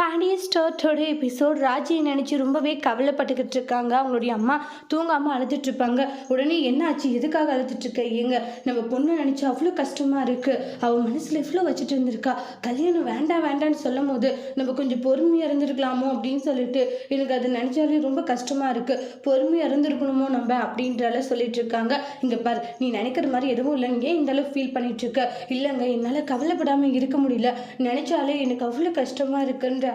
Pandya ஸ்டார்ட்டோட episode ராஜியை நினச்சி ரொம்பவே கவலைப்பட்டுக்கிட்டு இருக்காங்க. அவங்களுடைய அம்மா தூங்காமல் அழுதுட்டு இருப்பாங்க. உடனே என்ன ஆச்சு, எதுக்காக அழுதுட்டு இருக்க? ஏங்க நம்ம பொண்ணை நினச்சி அவ்வளோ கஷ்டமாக இருக்குது. அவள் மனசில் இவ்வளோ வச்சுட்டு இருந்திருக்கா. கல்யாணம் வேண்டாம் வேண்டான்னு சொல்லும் போது நம்ம கொஞ்சம் பொறுமையாக இருந்திருக்கலாமோ அப்படின்னு சொல்லிட்டு எனக்கு அது நினச்சாலே ரொம்ப கஷ்டமாக இருக்குது. பொறுமையாக இருந்திருக்கணுமோ நம்ம அப்படின்றால சொல்லிட்டு இருக்காங்க. இங்கே பார், நீ நினைக்கிற மாதிரி எதுவும் இல்லை. ஏன் இந்த அளவுக்கு ஃபீல் பண்ணிட்டு இருக்க? இல்லைங்க, என்னால் கவலைப்படாமல் இருக்க முடியல. நினச்சாலே எனக்கு அவ்வளோ கஷ்டமாக இருக்குன்னு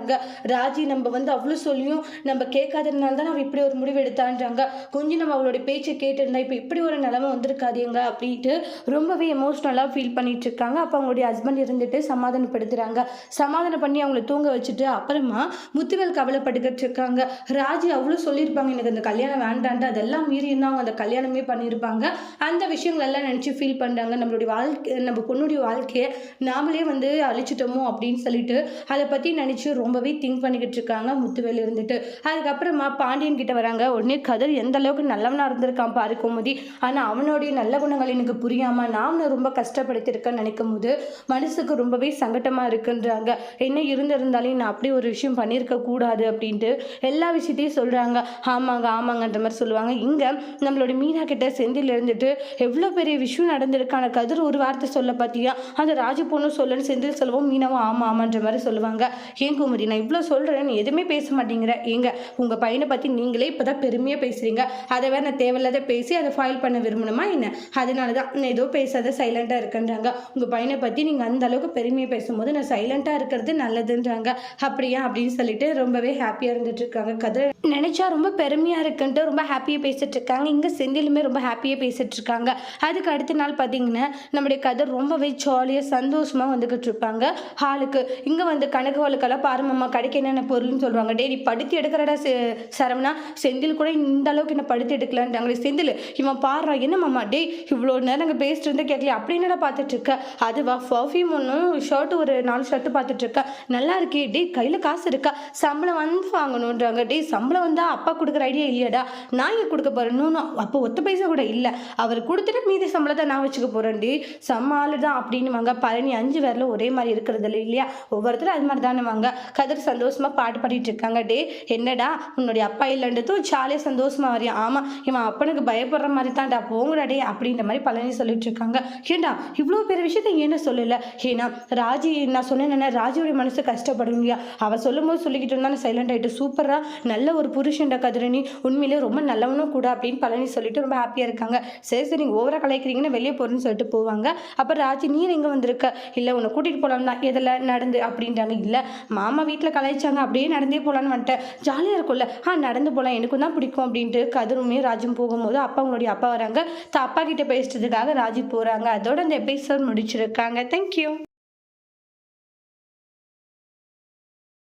ராஜி நம்ம அவ்வளோ சொல்லியும் நம்ம கேட்காததுனால தான் அவள் இப்படி ஒரு முடிவு எடுத்தான்றாங்க. கொஞ்சம் நம்ம அவளுடைய பேச்சை கேட்டிருந்தா இப்போ இப்படி ஒரு நிலைமை வந்திருக்காதீங்க அப்படின்ட்டு ரொம்பவே எமோஷ்னலாக ஃபீல் பண்ணிட்டு இருக்காங்க. அப்போ அவங்களுடைய ஹஸ்பண்ட் இருந்துட்டு சமாதானப்படுத்துறாங்க. சமாதானம் பண்ணி அவங்கள தூங்க வச்சுட்டு அப்புறமா முத்துவேல் கவலைப்பட்டுக்கிட்டு இருக்காங்க. ராஜி அவ்வளோ சொல்லியிருப்பாங்க எனக்கு அந்த கல்யாணம் வேண்டான்ட்டு, அதெல்லாம் மீறி இருந்தால் அவங்க அந்த கல்யாணமே பண்ணியிருப்பாங்க. அந்த விஷயங்கள் எல்லாம் நினச்சி ஃபீல் பண்ணுறாங்க. நம்மளுடைய வாழ்க்கை, நம்ம பொண்ணுடைய வாழ்க்கையை நாமளே அழிச்சிட்டோமோ அப்படின்னு சொல்லிட்டு அதை பற்றி நினச்சி ரொம்பவே திங்க் பண்ணிக்கிட்டு இருக்காங்க முத்துவேல் இருந்துட்டு. அதுக்கப்புறமா பாண்டியன் கிட்ட வராங்க. உடனே கதிர் எந்த அளவுக்கு நல்லவனா இருந்திருக்கான் பாரு கோமதி. ஆனால் அவனுடைய நல்ல குணங்கள் எனக்கு புரியாமல் நான் அவனை ரொம்ப கஷ்டப்படுத்தியிருக்கேன்னு நினைக்கும் போது மனசுக்கு ரொம்பவே சங்கட்டமாக இருக்குன்றாங்க. என்ன இருந்திருந்தாலும் நான் அப்படி ஒரு விஷயம் பண்ணியிருக்க கூடாது அப்படின்ட்டு எல்லா விஷயத்தையும் சொல்கிறாங்க. ஆமாங்க ஆமாங்கன்ற மாதிரி சொல்லுவாங்க. இங்கே நம்மளோட மீனா கிட்ட செந்தில் இருந்துட்டு எவ்வளோ பெரிய விஷயம் நடந்திருக்கான கதிர் ஒரு வார்த்தை சொல்ல பார்த்தியா, அந்த ராஜு பொண்ணு சொல்லுன்னு செந்தில் சொல்லுவோம். மீனாவும் ஆமாம் ஆமான்ற மாதிரி சொல்லுவாங்க. ஏன் கோமதி, நான் இவ்வளோ சொல்கிறேன், நீ எதுவுமே பேச மாட்டேங்கிற. ஏங்க உங்கள் பையனை பற்றி நீங்களே இப்போ தான் பெருமையாக பேசுகிறீங்க. அதை வேறு நான் தேவையில்லாத பேசி அதை ஃபைல் பண்ண விரும்பணுமா என்ன? அதனால தான் நான் ஏதோ பேசாத சைலண்ட்டாக இருக்குன்றாங்க. உங்கள் பையனை பற்றி நீங்கள் அந்த அளவுக்கு பெருமையாக பேசும்போது நான் சைலண்ட்டாக இருக்கிறது நல்லதுன்றாங்க. அப்படியா அப்படின்னு சொல்லிட்டு ரொம்பவே ஹாப்பியாக இருந்துட்டு இருக்காங்க. கதை நினச்சா ரொம்ப பெருமையாக இருக்குன்ட்டு ரொம்ப ஹாப்பியாக பேசிட்டு இருக்காங்க. இங்கே செந்திலுமே ரொம்ப ஹாப்பியாக பேசிட்டு இருக்காங்க. அதுக்கு அடுத்த நாள் பார்த்தீங்கன்னா நம்முடைய கதை ரொம்பவே ஜாலியாக சந்தோஷமாக வந்துக்கிட்டு இருப்பாங்க ஹாலுக்கு. இங்கே கணக்குகளுக்கெல்லாம் பாருமம்மா கடைக்கு என்னென்ன பொருள்னு சொல்லுவாங்க. டே நீ படுத்து எடுக்கிறடா சரவணா, செந்தில் கூட இந்த அளவுக்கு என்ன படுத்து எடுக்கலான்ட்டாங்களே. செந்தில் இவன் பாடுறா, என்னம்மா டே இவ்வளோ நேரம் அங்கே பேசிட்டு இருந்தா கேட்கல, அப்படி என்னடா பார்த்துட்டு இருக்க? அதுவா பர்ஃப்யூம் ஒன்றும் ஷர்ட்டு ஒரு 4 ஷர்ட்டு பார்த்துட்டு இருக்கா. நல்லா இருக்கே. டே கையில் காசு இருக்கா? சம்பளம் வாங்கணுன்றாங்க. டே சம்பளம் வந்தால் அப்பா கொடுக்குற ஐடியா இல்லையாடா? நான் இங்கே கொடுக்க போகிறேன். அப்போ ஒத்த பைசா கூட இல்லை, அவர் கொடுத்துட்டு மீதி சம்பளத்தை நான் வச்சுக்க போகிறேன். டே சம்மாலு தான் அப்படின்னு வாங்க. பழனி 5 பேரில் ஒரே மாதிரி இருக்கிறது இல்லையா, ஒவ்வொருத்தரும் அது மாதிரி தானே வாங்க. கதிர் சந்தோஷமா பாட்டு பாடிட்டு இருக்காங்க. டே என்னடா உன்னுடைய அப்பா இல்லைன்றதும் ஜாலியாக சந்தோஷமா வரையா? ஆமா, இவன் அப்பனுக்கு பயப்படுற மாதிரி தான்டா, போங்கடா டே அப்படின்ற மாதிரி பழனி சொல்லிட்டு இருக்காங்க. ஏண்டா இவ்வளோ பெரிய விஷயத்த ஏன்னு சொல்லலை? ஏன்னா ராஜி, நான் சொன்னேன்னா ராஜியோடைய மனசு கஷ்டப்படும் இல்லையா, அவள் சொல்லும் போது சொல்லிக்கிட்டு இருந்தாலும் சைலண்ட் ஆகிட்டு. சூப்பரா நல்ல ஒரு புருஷன்டா கதிரணி, உண்மையிலே ரொம்ப நல்லவனும் கூட அப்படின்னு பழனி சொல்லிட்டு ரொம்ப ஹாப்பியாக இருக்காங்க. சரி சரி நீங்கள் ஓவரா கலைக்கிறீங்கன்னு வெளியே போறேன்னு சொல்லிட்டு போவாங்க. அப்போ ராஜி நீ எங்கே வந்திருக்க? இல்லை உன்னை கூட்டிகிட்டு போகலாம் தான். எதில் நடந்து அப்படின்றாங்க. இல்லை மாமா வீட்டில் கலாய்ச்சாங்க, அப்படியே நடந்தே போகலான்னு வந்துட்டேன், ஜாலியாக இருக்கும்ல. நடந்து போகலாம், எனக்கும் தான் பிடிக்கும் அப்படின்ட்டு கதிருமே ராஜும் போகும்போது அப்பா அவங்களுடைய அப்பா வராங்க. அப்பா கிட்ட பேசுறதுக்காக ராஜி போகிறாங்க. அதோட அந்த எபிசோட் முடிச்சிருக்காங்க. தேங்க்யூ.